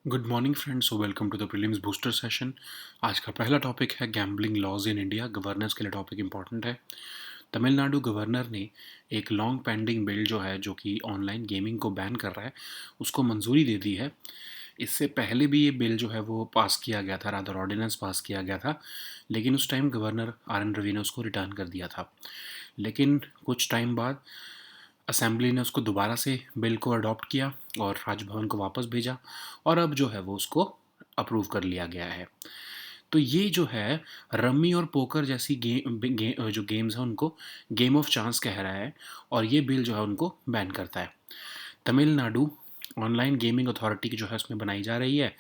Good morning friends, welcome to the prelims booster session. आज का पहला टॉपिक है gambling laws in India. Governance के लिए टॉपिक इंपॉर्टेंट है। तमिलनाडु गवर्नर ने एक लॉन्ग पेंडिंग बिल जो कि ऑनलाइन गेमिंग को बैन कर रहा है, उसको मंजूरी दे दी है। इससे पहले भी ये बिल जो है वो पास किया गया था, रादर ऑर्डिनेंस पास किया गया था, लेकिन उस टाइम गवर्नर RN रवि ने उसको रिटर्न कर दिया था। लेकिन कुछ टाइम बाद असेंबली ने उसको दोबारा से बिल को अडॉप्ट किया और राजभवन को वापस भेजा, और अब जो है वो उसको अप्रूव कर लिया गया है। तो ये जो है रम्मी और पोकर जैसी जो गेम्स हैं उनको गेम ऑफ चांस कह रहा है, और ये बिल जो है उनको बैन करता है। तमिलनाडु ऑनलाइन गेमिंग अथॉरिटी की जो है उसमें बनाई जा रही है,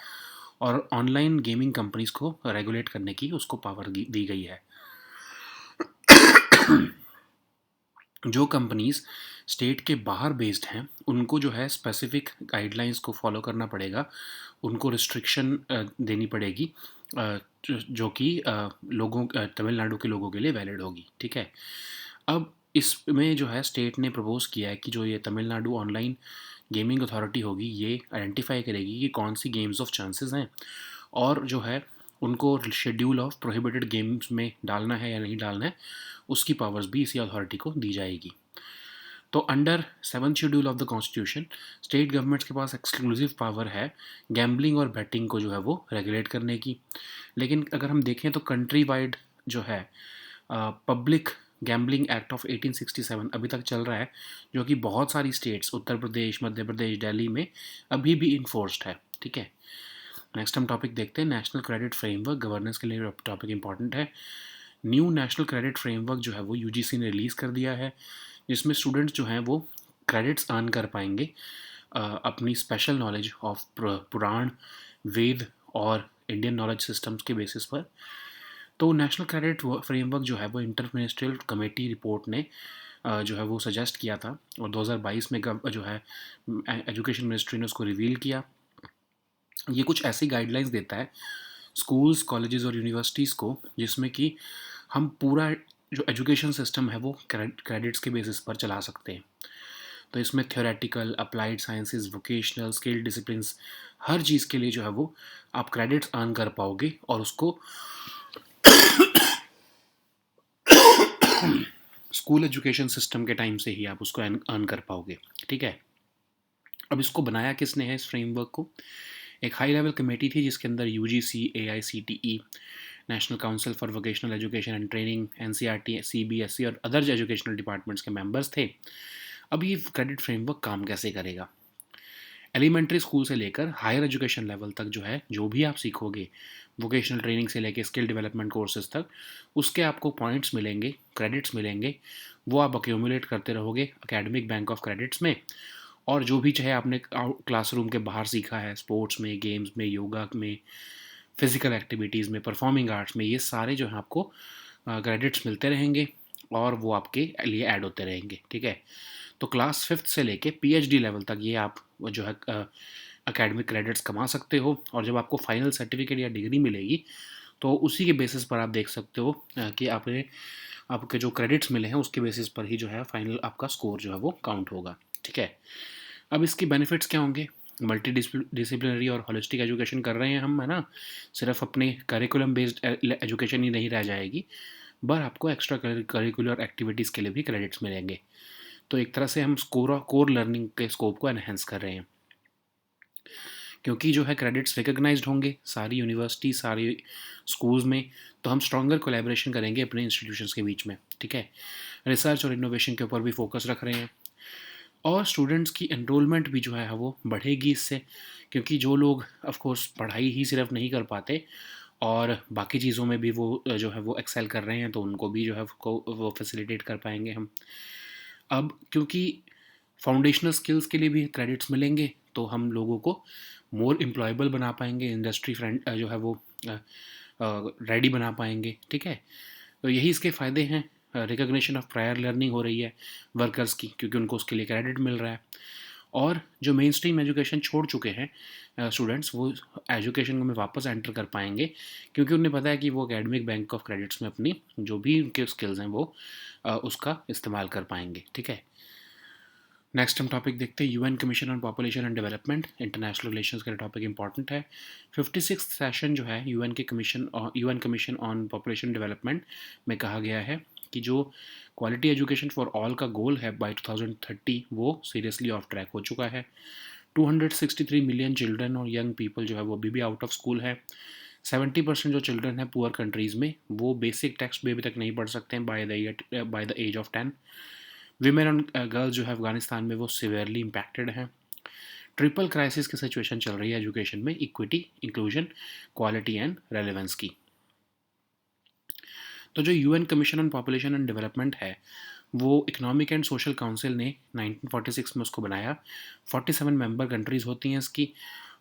और ऑनलाइन गेमिंग कंपनीज को रेगुलेट करने की उसको पावर दी गई है। जो कंपनीज स्टेट के बाहर बेस्ड हैं उनको जो है स्पेसिफिक गाइडलाइंस को फॉलो करना पड़ेगा, उनको रिस्ट्रिक्शन देनी पड़ेगी, जो कि तमिलनाडु के लोगों के लिए वैलिड होगी। ठीक है। अब इसमें जो है स्टेट ने प्रपोज किया है कि जो ये तमिलनाडु ऑनलाइन गेमिंग अथॉरिटी होगी, ये आइडेंटिफाई करेगी कि कौन सी गेम्स ऑफ चांसेस हैं, और जो है उनको शेड्यूल ऑफ प्रोहिबिटेड गेम्स में डालना है या नहीं डालना है, उसकी पावर्स भी इसी अथॉरिटी को दी जाएगी। तो under 7th schedule of the constitution state governments के पास एक्सक्लूसिव पावर है गैम्बलिंग और बैटिंग को जो है वो रेगुलेट करने की। लेकिन अगर हम देखें तो कंट्री वाइड जो है पब्लिक गैम्बलिंग एक्ट ऑफ 1867 अभी तक चल रहा है, जो कि बहुत सारी स्टेट्स उत्तर प्रदेश, मध्य प्रदेश, दिल्ली में अभी भी इन्फोर्स्ड है। ठीक है। नेक्स्ट हम टॉपिक देखते हैं, नेशनल क्रेडिट फ्रेमवर्क। गवर्नेंस के लिए टॉपिक इंपॉर्टेंट है। न्यू नेशनल क्रेडिट फ्रेमवर्क जो है वो UGC ने रिलीज़ कर दिया है, जिसमें स्टूडेंट्स जो हैं वो क्रेडिट्स अर्न कर पाएंगे अपनी स्पेशल नॉलेज ऑफ पुराण, वेद और इंडियन नॉलेज सिस्टम्स के बेसिस पर। तो नेशनल क्रेडिट फ्रेमवर्क जो है वो इंटर मिनिस्ट्रियल कमेटी रिपोर्ट ने जो है वो सजेस्ट किया था, और 2022 में जो है एजुकेशन मिनिस्ट्री ने उसको रिवील किया। ये कुछ ऐसी गाइडलाइंस देता है स्कूल्स, कॉलेजेस और यूनिवर्सिटीज़ को, जिसमें कि हम पूरा जो एजुकेशन सिस्टम है वो क्रेडिट्स के बेसिस पर चला सकते हैं। तो इसमें theoretical, applied sciences, vocational, skill disciplines, हर चीज़ के लिए जो है वो आप क्रेडिट्स अर्न कर पाओगे, और उसको स्कूल एजुकेशन सिस्टम के टाइम से ही आप उसको अर्न कर पाओगे। ठीक है। अब इसको बनाया किसने है, इस फ्रेमवर्क को? एक हाई लेवल कमेटी थी जिसके अंदर UGC, AICTE, national council for vocational education and training, NCERT, CBSE और अदर एजुकेशनल डिपार्टमेंट्स के मेंबर्स थे। अब ये क्रेडिट फ्रेमवर्क काम कैसे करेगा? एलिमेंट्री स्कूल से लेकर हायर एजुकेशन लेवल तक जो है, जो भी आप सीखोगे, वोकेशनल ट्रेनिंग से लेकर स्किल डेवलपमेंट कोर्सेज तक, उसके आपको पॉइंट्स मिलेंगे, क्रेडिट्स मिलेंगे। वो आप अक्यूमुलेट करते रहोगे एकेडमिक बैंक ऑफ क्रेडिट्स में, और जो भी चाहे आपने क्लासरूम के बाहर सीखा है, स्पोर्ट्स में, गेम्स में, योगा में, फिजिकल एक्टिविटीज़ में, परफॉर्मिंग आर्ट्स में, ये सारे जो हैं आपको क्रेडिट्स मिलते रहेंगे, और वो आपके लिए ऐड होते रहेंगे। ठीक है। तो क्लास 5th से लेके PhD लेवल तक ये आप जो है एकेडमिक क्रेडिट्स कमा सकते हो, और जब आपको फाइनल सर्टिफिकेट या डिग्री मिलेगी तो उसी के बेसिस पर आप देख सकते हो कि आपके जो क्रेडिट्स मिले हैं उसके बेसिस पर ही जो है फाइनल आपका स्कोर जो है वो काउंट होगा। ठीक है। अब इसकी बेनिफिट्स क्या होंगे? मल्टी डिसिप्लिनरी और होलिस्टिक एजुकेशन कर रहे हैं हम, है ना। सिर्फ अपने करिकुलम बेस्ड एजुकेशन ही नहीं रह जाएगी, पर आपको एक्स्ट्रा करिकुलर एक्टिविटीज़ के लिए भी क्रेडिट्स मिलेंगे। तो एक तरह से हम कोर लर्निंग के स्कोप को एनहेंस कर रहे हैं, क्योंकि जो है क्रेडिट्स रिकग्नाइज्ड होंगे सारी यूनिवर्सिटी, सारी स्कूल्स में, तो हम स्ट्रॉन्गर कोलैबोरेशन करेंगे अपने इंस्टीट्यूशंस के बीच में। ठीक है। रिसर्च और इनोवेशन के ऊपर भी फोकस रख रहे हैं, और स्टूडेंट्स की एनरोलमेंट भी जो है वो बढ़ेगी इससे, क्योंकि जो लोग ऑफ कोर्स पढ़ाई ही सिर्फ नहीं कर पाते और बाकी चीज़ों में भी वो जो है वो एक्सेल कर रहे हैं, तो उनको भी जो है वो फैसिलिटेट कर पाएंगे हम। अब क्योंकि फाउंडेशनल स्किल्स के लिए भी क्रेडिट्स मिलेंगे, तो हम लोगों को मोर एम्प्लॉयबल बना पाएंगे, इंडस्ट्री फ्रेंड जो है वो रेडी बना पाएंगे। ठीक है। तो यही इसके फ़ायदे हैं। रिकग्निशन ऑफ प्रायर लर्निंग हो रही है वर्कर्स की, क्योंकि उनको उसके लिए क्रेडिट मिल रहा है, और जो मेन स्ट्रीम एजुकेशन छोड़ चुके हैं स्टूडेंट्स, वो एजुकेशन में वापस एंटर कर पाएंगे, क्योंकि उन्हें पता है कि वो एकेडमिक बैंक ऑफ क्रेडिट्स में अपनी जो भी उनके स्किल्स हैं वो उसका इस्तेमाल कर पाएंगे। ठीक है। नेक्स्ट हम टॉपिक देखते हैं UN commission on population and development, international relations का टॉपिक इंपॉर्टेंट है। 56 सेशन जो है UN commission on population development में कहा गया है कि जो क्वालिटी एजुकेशन फॉर ऑल का गोल है बाय 2030 वो सीरियसली ऑफ ट्रैक हो चुका है। 263 मिलियन चिल्ड्रन और यंग पीपल जो है वो अभी भी आउट ऑफ स्कूल है। 70% जो चिल्ड्रन है पुअर कंट्रीज़ में वो बेसिक टेक्स्ट भी अभी तक नहीं पढ़ सकते हैं by the age of 10। Women and girls जो है अफगानिस्तान में वो सिवियरली इम्पैक्टेड हैं। ट्रिपल क्राइसिस की सिचुएशन चल रही है एजुकेशन में, equity, inclusion, quality and relevance की। तो जो UN commission on population and development है वो इकोनॉमिक एंड सोशल काउंसिल ने 1946 में उसको बनाया। 47 मेंबर कंट्रीज़ होती हैं इसकी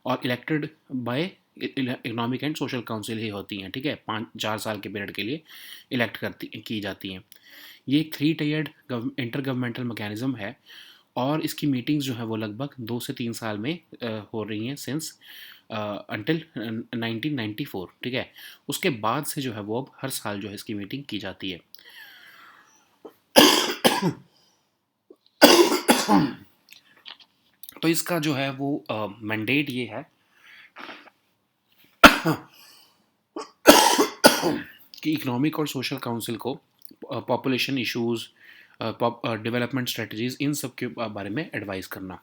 और elected by economic and social council ही होती हैं, ठीक है। 4 साल के पीरियड के लिए इलेक्ट की जाती हैं। ये एक 3 टायर्ड इंटर गवर्नमेंटल मैकेनिज्म है और इसकी मीटिंग्स जो है वो लगभग 2 से 3 साल में हो रही हैं सिंस अंटिल 1994, ठीक है। उसके बाद से जो है वो अब हर साल जो है इसकी मीटिंग की जाती है। तो इसका जो है वो मैंडेट ये है कि इकोनॉमिक और सोशल काउंसिल को पॉपुलेशन इश्यूज, डेवलपमेंट स्ट्रेटजीज, इन सब के बारे में एडवाइस करना।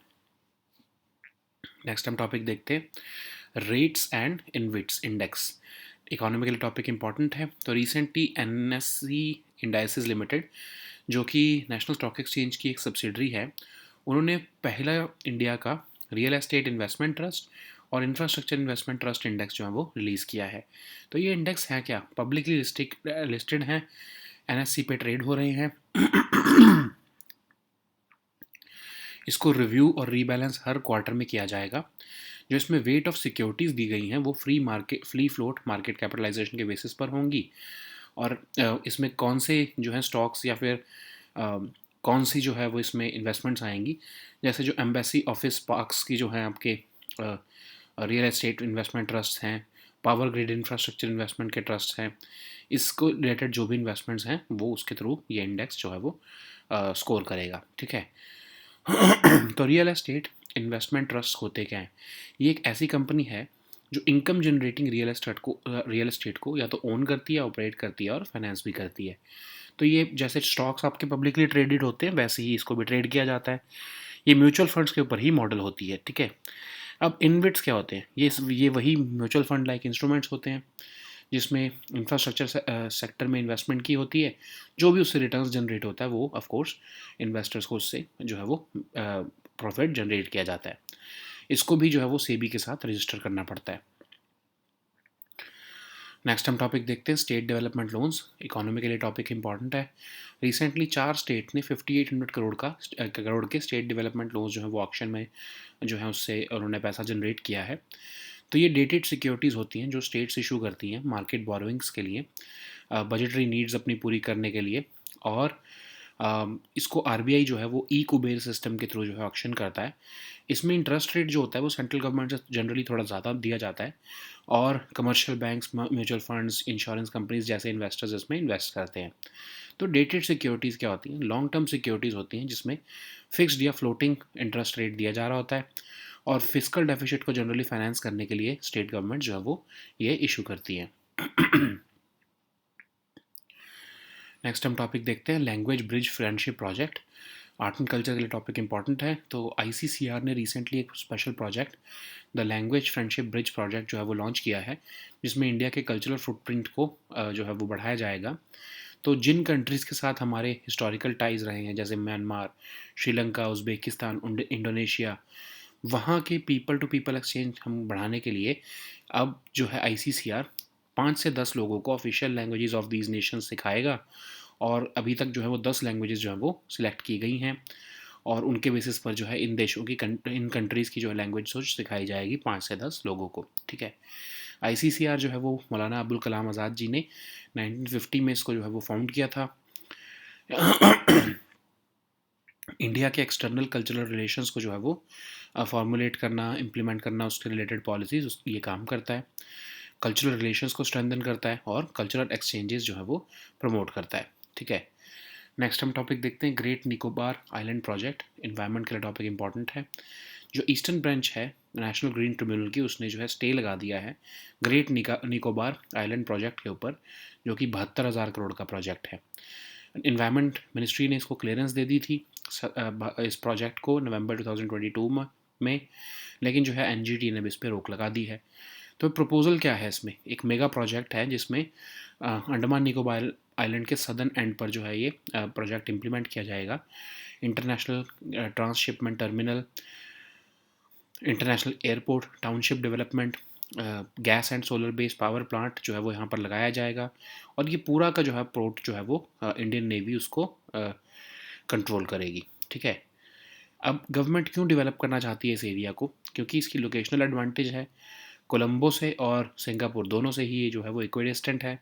नेक्स्ट हम टॉपिक देखते हैं rates and InvITs index. Economical topic important है। तो रिसेंटली एनएससी इंडाइसिस लिमिटेड जो कि नेशनल स्टॉक एक्सचेंज की एक सब्सिडरी है, उन्होंने पहला इंडिया का रियल एस्टेट इन्वेस्टमेंट ट्रस्ट और इंफ्रास्ट्रक्चर इन्वेस्टमेंट ट्रस्ट इंडेक्स जो है वो रिलीज़ किया है। तो ये इंडेक्स है क्या, पब्लिकली लिस्टेड हैं, एनएससी पे ट्रेड हो रहे हैं। इसको रिव्यू और रीबैलेंस हर क्वार्टर में किया जाएगा। जो इसमें वेट ऑफ सिक्योरिटीज़ दी गई हैं वो फ्री फ्लोट मार्केट कैपिटलाइजेशन के बेसिस पर होंगी। और इसमें कौन से जो है स्टॉक्स या फिर कौन सी जो है वो इसमें इन्वेस्टमेंट्स आएंगी, जैसे जो एम्बेसी ऑफिस पार्क्स की जो है आपके रियल एस्टेट इन्वेस्टमेंट ट्रस्ट हैं, पावर ग्रिड इंफ्रास्ट्रक्चर इन्वेस्टमेंट के ट्रस्ट हैं, इसको रिलेटेड जो भी इन्वेस्टमेंट्स हैं वो उसके थ्रू ये इंडेक्स जो है वो स्कोर करेगा, ठीक है। तो रियल एस्टेट इन्वेस्टमेंट ट्रस्ट होते क्या हैं? ये एक ऐसी कंपनी है जो इनकम जनरेटिंग रियल एस्टेट को या तो ओन करती है, ऑपरेट करती है और फाइनेंस भी करती है। तो ये जैसे स्टॉक्स आपके पब्लिकली ट्रेडेड होते हैं वैसे ही इसको भी ट्रेड किया जाता है। ये म्यूचुअल फंड्स के ऊपर ही मॉडल होती है, ठीक है। अब इनविट्स क्या होते हैं? ये वही म्यूचुअल फंड लाइक इंस्ट्रूमेंट्स होते हैं जिसमें इंफ्रास्ट्रक्चर सेक्टर में इन्वेस्टमेंट की होती है। जो भी उससे रिटर्न्स जनरेट होता है वो ऑफ कोर्स इन्वेस्टर्स को उससे जो है वो प्रॉफिट जनरेट किया जाता है। इसको भी जो है वो सेबी के साथ रजिस्टर करना पड़ता है। नेक्स्ट हम टॉपिक देखते हैं स्टेट डेवलपमेंट लोन्स। इकोनॉमी के लिए टॉपिक इंपॉर्टेंट है। रिसेंटली 4 स्टेट ने 5800 करोड़ के स्टेट डेवलपमेंट लोन्स जो है वो ऑक्शन में जो है उससे उन्होंने पैसा जनरेट किया है। तो ये डेटेड सिक्योरिटीज़ होती हैं जो स्टेट्स इशू करती हैं मार्केट बोरोइंग्स के लिए, बजटरी नीड्स अपनी पूरी करने के लिए। और इसको आरबीआई जो है वो ई कुबेर सिस्टम के थ्रू जो है ऑक्शन करता है। इसमें इंटरेस्ट रेट जो होता है वो सेंट्रल गवर्नमेंट से जनरली थोड़ा ज़्यादा दिया जाता है और commercial banks, mutual funds, insurance companies जैसे इन्वेस्टर्स इसमें इन्वेस्ट करते हैं। तो डेटेड सिक्योरिटीज़ क्या होती हैं? लॉन्ग टर्म सिक्योरिटीज़ होती हैं जिसमें फिक्स्ड या फ्लोटिंग इंटरेस्ट रेट दिया जा रहा होता है और फिजिकल डेफिसिट को जनरली फाइनेंस करने के लिए स्टेट गवर्नमेंट जो है वो ये इशू करती है। नेक्स्ट हम टॉपिक देखते हैं language bridge friendship project. Art and culture के लिए टॉपिक इंपॉर्टेंट है। तो आईसीसीआर ने रिसेंटली एक special project the language friendship bridge project जो है वो लॉन्च किया है जिसमें इंडिया के कल्चरल फुटप्रिंट को जो है वो बढ़ाया जाएगा। तो जिन कंट्रीज़ के साथ हमारे हिस्टोरिकल टाइज़ रहे हैं जैसे म्यांमार, श्रीलंका, उज़्बेकिस्तान, इंडोनेशिया, वहाँ के पीपल टू पीपल एक्सचेंज हम बढ़ाने के लिए अब जो है आईसीसीआर 5 से 10 लोगों को official languages of these nation सिखाएगा। और अभी तक जो है वो 10 लैंग्वेजेस जो है वो सिलेक्ट की गई हैं और उनके बेसिस पर जो है इन देशों की इन कंट्रीज़ की जो है लैंग्वेज सोच सिखाई जाएगी 5 से 10 लोगों को, ठीक है। आईसीसीआर जो है वो मौलाना अबुल कलाम आज़ाद जी ने 1950 में इसको जो है वो फाउंड किया था। इंडिया के एक्सटर्नल कल्चरल रिलेशंस को जो है वो फॉर्मुलेट करना, इम्प्लीमेंट करना, उसके रिलेटेड पॉलिसीज़ ये काम करता है। कल्चरल रिलेशंस को स्ट्रेंथन करता है और कल्चरल एक्सचेंजेस जो है वो प्रमोट करता है, ठीक है। नेक्स्ट हम टॉपिक देखते हैं great Nicobar island project. Environment के लिए टॉपिक इंपॉर्टेंट है। जो ईस्टर्न ब्रांच है नेशनल ग्रीन ट्रिब्यूनल की, उसने जो है स्टे लगा दिया है ग्रेट निकोबार आइलैंड प्रोजेक्ट के ऊपर, जो कि 72,000 करोड़ का प्रोजेक्ट है। इन्वायरमेंट मिनिस्ट्री ने इसको क्लियरेंस दे दी थी इस प्रोजेक्ट को नवंबर 2022 में, लेकिन जो है एनजीटी ने भी इस पर रोक लगा दी है। तो प्रपोजल क्या है इसमें? एक मेगा प्रोजेक्ट है जिसमें अंडमान निकोबार आइलैंड के सदर्न एंड पर जो है ये प्रोजेक्ट इम्प्लीमेंट किया जाएगा। International transshipment terminal, international airport, township development, gas and solar based power plant जो है वो यहाँ पर लगाया जाएगा। और ये पूरा का जो है पोर्ट जो है वो इंडियन नेवी उसको कंट्रोल करेगी। ठीक है। अब गवर्नमेंट क्यों डेवलप करना चाहती है इस एरिया को? क्योंकि इसकी लोकेशनल एडवांटेज है। कोलंबो से और सिंगापुर दोनों से ही ये जो है वो इक्विडिस्टेंट है।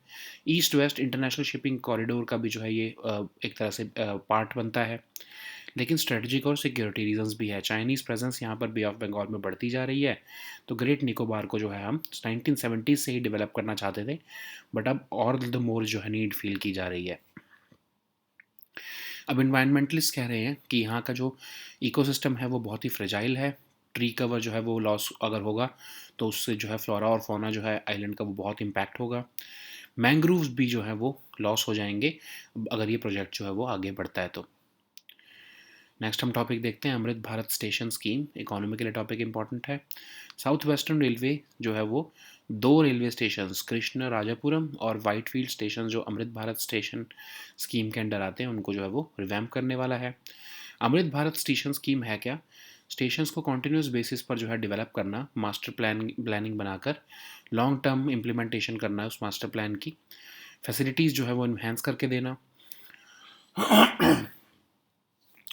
East west international shipping corridor का भी जो है ये एक तरह से पार्ट बनता है। लेकिन स्ट्रेटजिक और सिक्योरिटी रीजंस भी है। चाइनीज़ प्रेजेंस यहाँ पर बे ऑफ बंगाल में बढ़ती जा रही है, तो ग्रेट निकोबार को जो है हम 1970 से ही डेवलप करना चाहते थे, बट अब और द मोर जो है नीड फील की जा रही है। अब इन्वायरमेंटलिस्ट कह रहे हैं कि यहाँ का जो इकोसिस्टम है वो बहुत ही फ्रेजाइल है। ट्री कवर जो है वो लॉस अगर होगा तो उससे जो है फ्लोरा और फौना जो है आइलैंड का वो बहुत इम्पैक्ट होगा। मैंग्रोव्स भी जो है वो लॉस हो जाएंगे अगर ये प्रोजेक्ट जो है वो आगे बढ़ता है तो। नेक्स्ट हम टॉपिक देखते हैं Amrit Bharat station scheme. Economy के लिए टॉपिक इंपॉर्टेंट है। साउथ वेस्टर्न रेलवे जो है वो 2 रेलवे स्टेशन कृष्ण राजापुरम और वाइटफील्ड स्टेशन जो अमृत भारत स्टेशन स्कीम के अंडर आते हैं उनको जो है वो रिवैम्प करने वाला है। अमृत भारत स्टेशन स्कीम है क्या? स्टेशंस को कॉन्टिन्यूस बेसिस पर जो है डेवलप करना, मास्टर प्लानिंग बनाकर लॉन्ग टर्म इम्प्लीमेंटेशन करना है उस मास्टर प्लान की, फैसिलिटीज़ जो है वो इन्हेंस करके देना,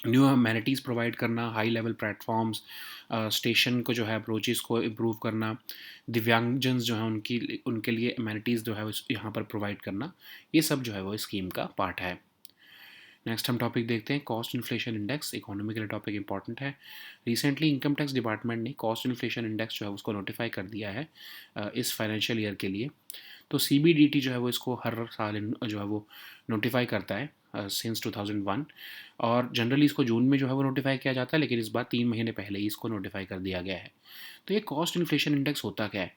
न्यू अमेनिटीज़ प्रोवाइड करना, हाई लेवल प्लेटफॉर्म्स, स्टेशन को जो है अप्रोचेस को इम्प्रूव करना, दिव्यांगजन जो है उनके लिए अमेनिटीज़ जो है यहाँ पर प्रोवाइड करना, ये सब जो है वो स्कीम का पार्ट है। नेक्स्ट हम टॉपिक देखते हैं कॉस्ट इन्फ्लेशन इंडेक्स। इकोनॉमी के लिए टॉपिक इंपॉर्टेंट है। रिसेंटली इनकम टैक्स डिपार्टमेंट ने कॉस्ट इन्फ्लेशन इंडेक्स जो है उसको नोटिफाई कर दिया है इस फाइनेंशियल ईयर के लिए। तो सीबीडीटी जो है वो इसको हर साल जो है वो नोटिफाई करता है सिंस 2001, और जनरली इसको जून में जो है वो नोटिफाई किया जाता है, लेकिन इस बार 3 महीने पहले ही इसको नोटिफाई कर दिया गया है। तो ये कॉस्ट इन्फ्लेशन इंडेक्स होता क्या है?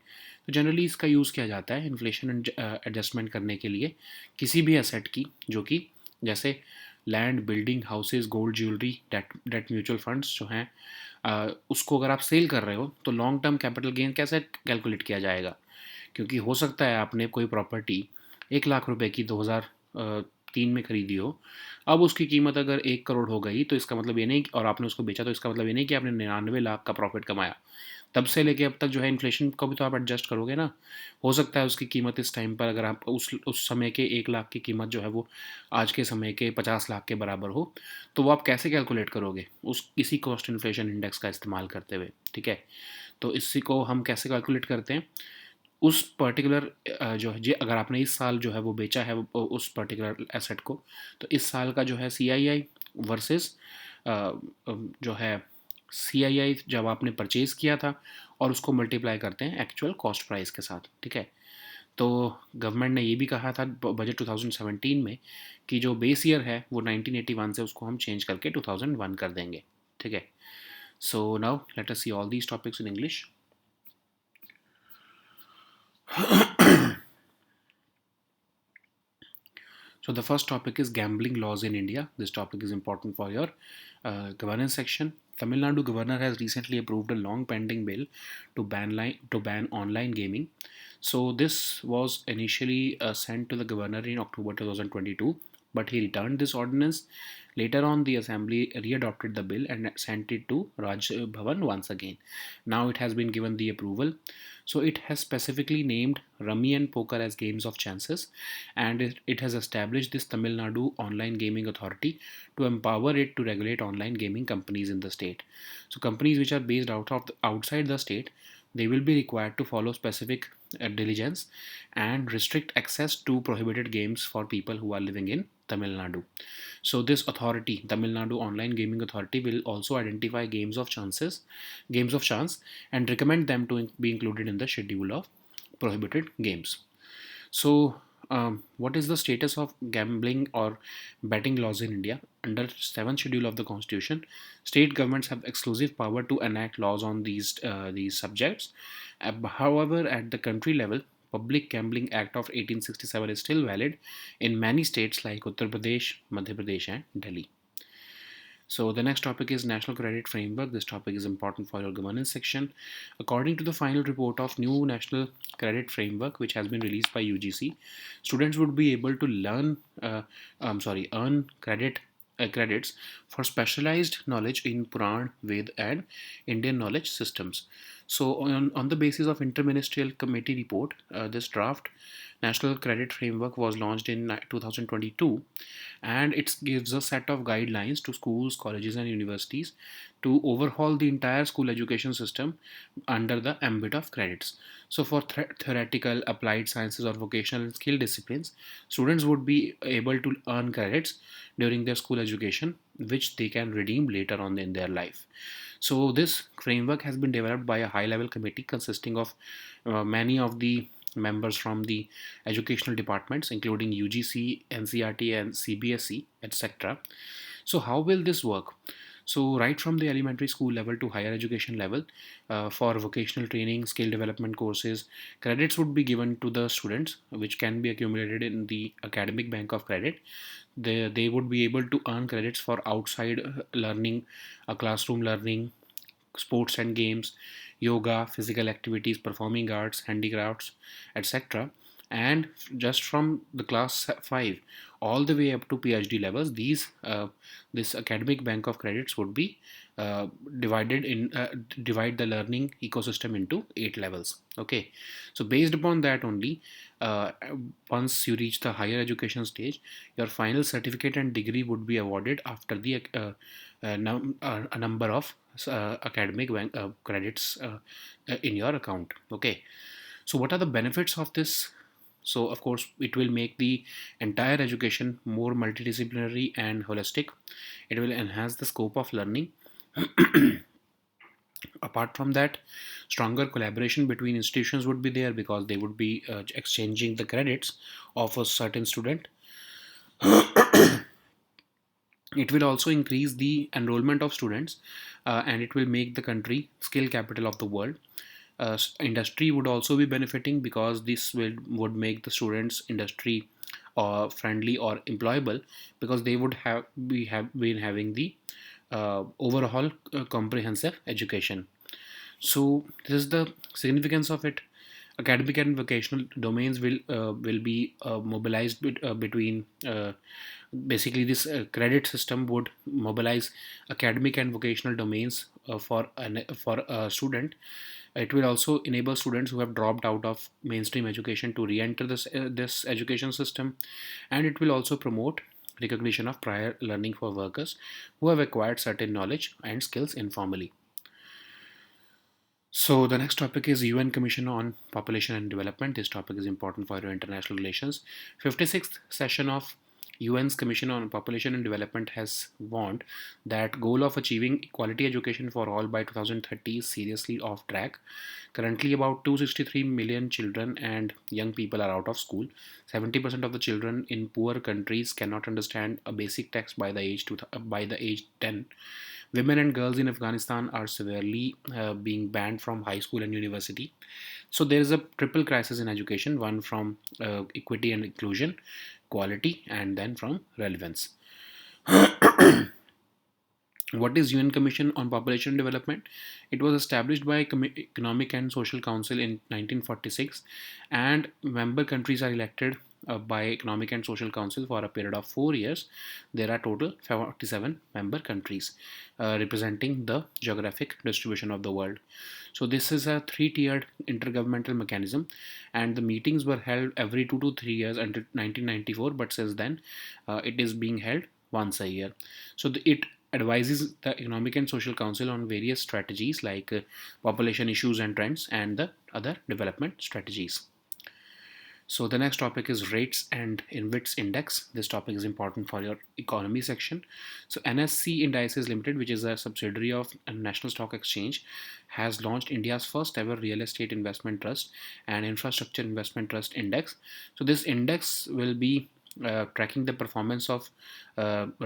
तो जनरली इसका यूज़ किया जाता है इन्फ्लेशन एडजस्टमेंट करने के लिए किसी भी एसेट की, जो कि जैसे land, building, houses, gold, jewellery, debt mutual funds जो हैं, उसको अगर आप सेल कर रहे हो तो लॉन्ग टर्म कैपिटल गेन कैसे कैलकुलेट किया जाएगा? क्योंकि हो सकता है आपने कोई प्रॉपर्टी 1 लाख रुपए की 2003 में खरीदी हो, अब उसकी कीमत अगर 1 करोड़ हो गई तो इसका मतलब ये नहीं, और आपने उसको बेचा तो इसका मतलब ये नहीं कि आपने 99 लाख का प्रॉफिट कमाया। तब से लेके अब तक जो है इन्फ्लेशन को भी तो आप एडजस्ट करोगे ना। हो सकता है उसकी कीमत इस टाइम पर, अगर आप उस समय के 1 लाख की कीमत जो है वो आज के समय के 50 लाख के बराबर हो, तो वो आप कैसे कैलकुलेट करोगे? उस इसी कॉस्ट इन्फ्लेशन इंडेक्स का इस्तेमाल करते हुए। ठीक है। तो इसी को हम कैसे कैलकुलेट करते हैं? उस पर्टिकुलर जो है जी, अगर आपने इस साल जो है वो बेचा है उस पर्टिकुलर एसेट को, तो इस साल का जो है सीआईआई वर्सेस जो है सीआईआई जब आपने परचेज़ किया था, और उसको मल्टीप्लाई करते हैं एक्चुअल कॉस्ट प्राइस के साथ। ठीक है। तो गवर्नमेंट ने ये भी कहा था बजट 2017 में कि जो बेस ईयर है वो 1981 से उसको हम चेंज करके 2001 कर देंगे। ठीक है। So now let us see all these topics in English. So the first topic is gambling laws in India. This topic is important for your governance section. Tamil Nadu governor has recently approved a long pending bill to ban online gaming. So this was initially sent to the governor in October 2022, but he returned this ordinance. Later on, the assembly readopted the bill and sent it to Raj Bhavan once again. Now it has been given the approval. So it has specifically named Rummy and Poker as games of chances, and it has established this Tamil Nadu Online Gaming Authority to empower it to regulate online gaming companies in the state. So companies which are based outside the state, they will be required to follow specific diligence and restrict access to prohibited games for people who are living in Tamil Nadu. So this authority, Tamil Nadu Online Gaming Authority, will also identify games of chance, and recommend them to be included in the schedule of prohibited games. So what is the status of gambling or betting laws in India? Under 7th schedule of the Constitution, state governments have exclusive power to enact laws on these subjects. However, at the country level, Public Gambling Act of 1867 is still valid in many states like Uttar Pradesh, Madhya Pradesh, and Delhi. So the next topic is National Credit Framework. This topic is important for your governance section. According to the final report of new National Credit Framework, which has been released by UGC, students would be able to earn credits for specialized knowledge in Puran, Ved, and Indian knowledge systems. So, on the basis of interministerial committee report, this draft National Credit Framework was launched in 2022, and it gives a set of guidelines to schools, colleges, and universities to overhaul the entire school education system under the ambit of credits. So, for theoretical, applied sciences, or vocational and skill disciplines, students would be able to earn credits during their school education, which they can redeem later on in their life. So, this framework has been developed by a high level committee consisting of many of the members from the educational departments, including UGC, NCRT, and CBSE, etc. So, how will this work? So, right from the elementary school level to higher education level, for vocational training, skill development courses, credits would be given to the students, which can be accumulated in the academic bank of credit. They would be able to earn credits for outside learning, classroom learning, sports and games, yoga, physical activities, performing arts, handicrafts, etc. And just from the class 5 all the way up to PhD levels, this academic bank of credits would be uh, divided in divide the learning ecosystem into 8 levels. Okay, so based upon that only, uh, once you reach the higher education stage, your final certificate and degree would be awarded after the a number of academic credits in your account. Okay, so what are the benefits of this? So of course it will make the entire education more multidisciplinary and holistic. It will enhance the scope of learning. Apart from that, stronger collaboration between institutions would be there because they would be exchanging the credits of a certain student. It will also increase the enrollment of students, and it will make the country skill capital of the world. Industry would also be benefiting because this would make the students industry friendly or employable, because they would have been having the overall comprehensive education. So this is the significance of it. Academic and vocational domains will be mobilized between basically this credit system would mobilize academic and vocational domains for a student. It will also enable students who have dropped out of mainstream education to re-enter this education system, and it will also promote recognition of prior learning for workers who have acquired certain knowledge and skills informally. So the next topic is UN Commission on Population and Development. This topic is important for your international relations. 56th session of UN's Commission on Population and Development has warned that goal of achieving equality education for all by 2030 is seriously off track. Currently, about 263 million children and young people are out of school. 70% of the children in poor countries cannot understand a basic text by the age 10. Women and girls in Afghanistan are severely being banned from high school and university. So there is a triple crisis in education: one from equity and inclusion, quality, and then from relevance. What is UN Commission on Population Development? It was established by Economic and Social Council in 1946, and member countries are elected by Economic and Social Council for a period of 4 years. There are total 47 member countries representing the geographic distribution of the world. So this is a three-tiered intergovernmental mechanism, and the meetings were held every 2 to 3 years until 1994. But since then, it is being held once a year. So it advises the Economic and Social Council on various strategies like population issues and trends and the other development strategies. So the next topic is rates and INVITS index. This topic is important for your economy section. So NSC Indices Limited, which is a subsidiary of National Stock Exchange, has launched India's first ever real estate investment trust and infrastructure investment trust index. So this index will be tracking the performance of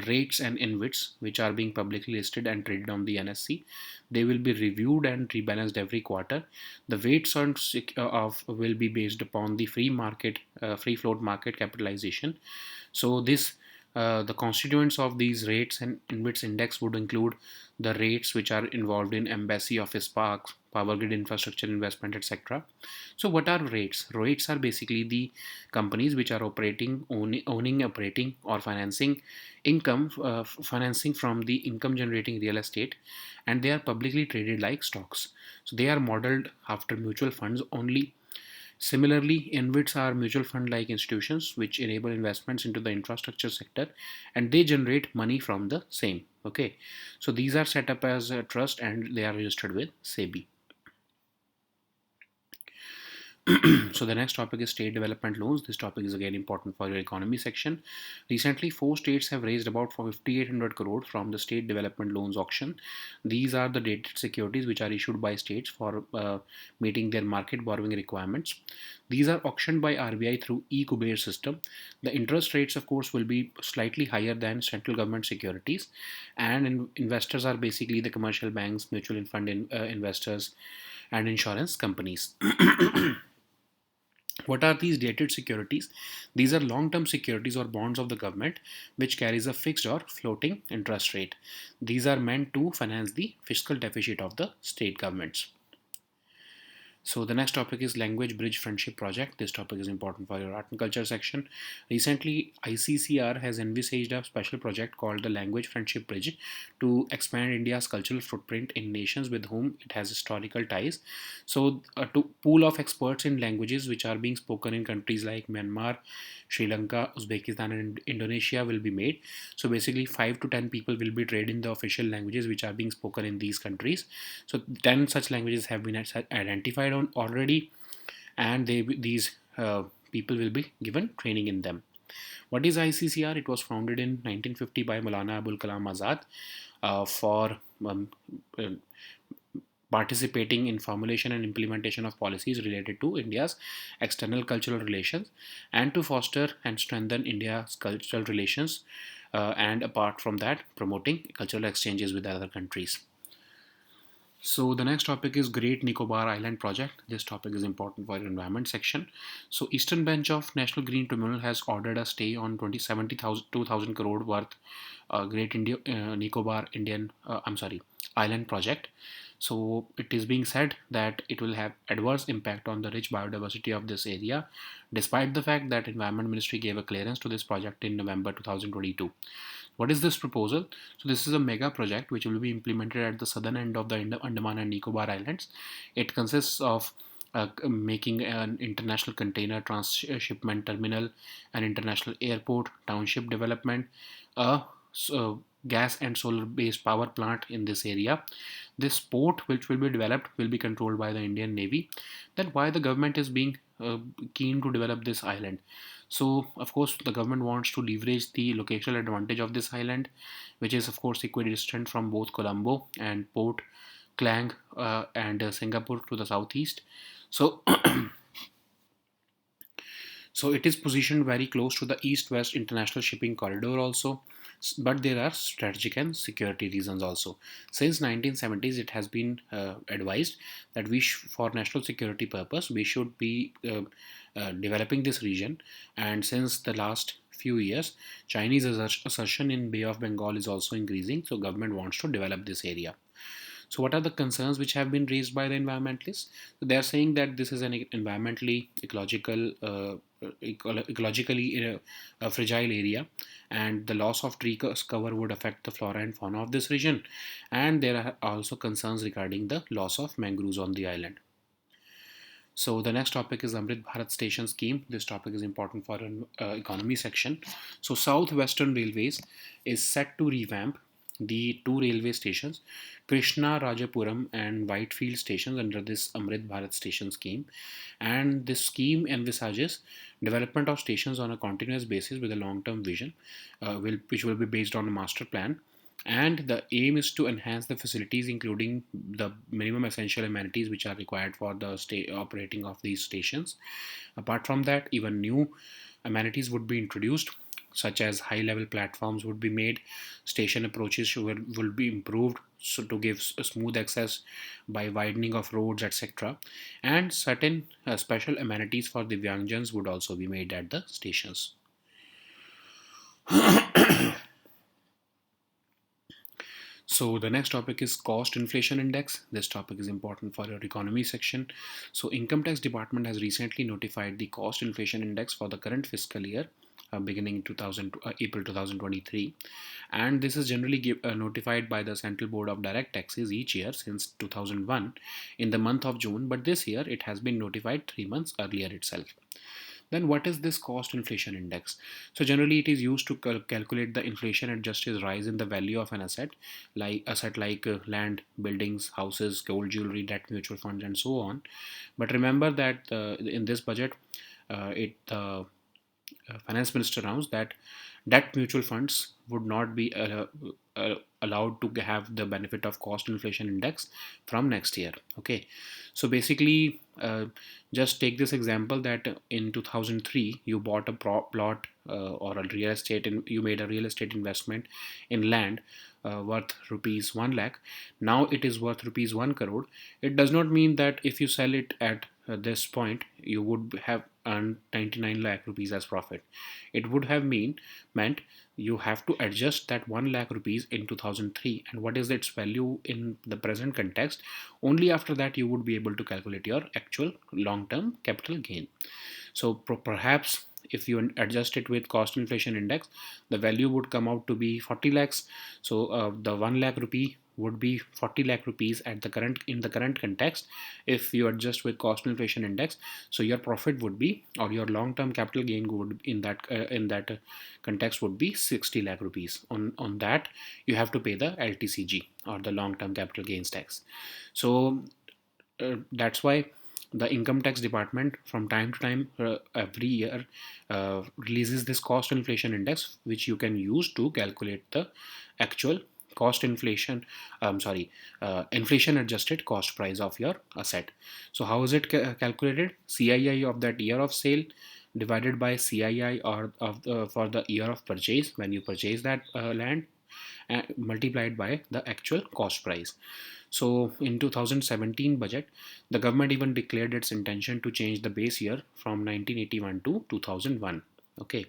rates and INVITs which are being publicly listed and traded on the NSC. They will be reviewed and rebalanced every quarter. The weights of will be based upon the free float market capitalization. So this the constituents of these rates and INVITs index would include the rates which are involved in embassy office parks, power grid infrastructure investment, etc. So what are rates? Rates are basically the companies which are owning, operating, or financing from the income generating real estate, and they are publicly traded like stocks. So they are modeled after mutual funds only. Similarly, InvITs are mutual fund like institutions which enable investments into the infrastructure sector, and they generate money from the same. Okay, so these are set up as a trust and they are registered with SEBI. So the next topic is state development loans. This topic is again important for your economy section. Recently, 4 states have raised about 5,800 crore from the state development loans auction. These are the dated securities which are issued by states for meeting their market borrowing requirements. These are auctioned by RBI through e-Kuber system. The interest rates, of course, will be slightly higher than central government securities, and investors are basically the commercial banks, mutual fund investors, and insurance companies. What are these dated securities? These are long-term securities or bonds of the government which carries a fixed or floating interest rate. These are meant to finance the fiscal deficit of the state governments. So the next topic is Language Bridge Friendship Project. This topic is important for your art and culture section. Recently, ICCR has envisaged a special project called the Language Friendship Bridge to expand India's cultural footprint in nations with whom it has historical ties. So a pool of experts in languages which are being spoken in countries like Myanmar, Sri Lanka, Uzbekistan, and Indonesia will be made. So basically, 5 to 10 people will be trained in the official languages which are being spoken in these countries. So 10 such languages have been identified on already, and these people will be given training in them. What is ICCR? It was founded in 1950 by Maulana Abul Kalam Azad for uh, participating in formulation and implementation of policies related to India's external cultural relations and to foster and strengthen India's cultural relations, and apart from that, promoting cultural exchanges with other countries. So the next topic is Great Nicobar Island Project. This topic is important for your environment section. So Eastern Bench of National Green Tribunal has ordered a stay on 2,000 crore worth Nicobar Island Project. So it is being said that it will have adverse impact on the rich biodiversity of this area, despite the fact that Environment Ministry gave a clearance to this project in November 2022. What is this proposal? So this is a mega project which will be implemented at the southern end of the Andaman and Nicobar Islands. It consists of making an international container transshipment terminal, an international airport, township development, a gas and solar based power plant in this area. This port, which will be developed, will be controlled by the Indian Navy. Then, why the government is being keen to develop this island? So, of course, the government wants to leverage the locational advantage of this island, which is, of course, equidistant from both Colombo and Port Klang and Singapore to the southeast. So, so it is positioned very close to the east-west international shipping corridor also, but there are strategic and security reasons also. Since 1970s, it has been advised that for national security purpose, we should be developing this region. And since the last few years, Chinese assertion in Bay of Bengal is also increasing. So government wants to develop this area. So, what are the concerns which have been raised by the environmentalists? So they are saying that this is an environmentally, ecologically fragile area, and the loss of tree cover would affect the flora and fauna of this region. And there are also concerns regarding the loss of mangroves on the island. So the next topic is Amrit Bharat Station Scheme. This topic is important for an economy section. So Southwestern Railways is set to revamp the two railway stations, Krishna Rajapuram and Whitefield stations, under this Amrit Bharat station scheme. And this scheme envisages development of stations on a continuous basis with a long-term vision, which will be based on a master plan. And the aim is to enhance the facilities, including the minimum essential amenities which are required for the operating of these stations. Apart from that, even new amenities would be introduced, such as high level platforms would be made, station approaches will be improved so to give smooth access by widening of roads, etc. And certain special amenities for the Divyangjans would also be made at the stations. So the next topic is cost inflation index. This topic is important for your economy section. So income tax department has recently notified the cost inflation index for the current fiscal year, beginning 2000 April 2023, and this is generally notified by the Central Board of Direct Taxes each year since 2001 in the month of June, but this year it has been notified 3 months earlier itself. Then what is this cost inflation index? So generally it is used to calculate the inflation adjusted rise in the value of an asset like land, buildings, houses, gold jewelry, debt, mutual funds, and so on. But remember that in this budget, it finance minister announced that debt mutual funds would not be allowed to have the benefit of cost inflation index from next year. Okay, so basically, just take this example that in 2003 you bought a plot or a real estate, and you made a real estate investment in land worth rupees 1 lakh. Now it is worth rupees 1 crore. It does not mean that if you sell it at this point you would have earned 99 lakh rupees as profit. It would have meant you have to adjust that 1 lakh rupees in 2003 and what is its value in the present context. Only after that you would be able to calculate your actual long term capital gain. So perhaps if you adjust it with cost inflation index, the value would come out to be 40 lakhs. So the 1 lakh rupee would be 40 lakh rupees at the current in the current context. If you adjust with cost inflation index, so your profit would be, or your long term capital gain would in that context would be 60 lakh rupees. On that you have to pay the LTCG, or the long term capital gains tax. So that's why the income tax department from time to time every year releases this cost inflation index, which you can use to calculate the actual cost inflation sorry inflation adjusted cost price of your asset. So how is it calculated? CII of that year of sale divided by CII or for the year of purchase when you purchase that land, multiplied by the actual cost price. So in 2017 budget, the government even declared its intention to change the base year from 1981 to 2001. Okay,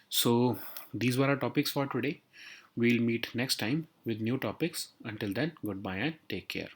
so these were our topics for today. We'll meet next time with new topics. Until then, goodbye and take care.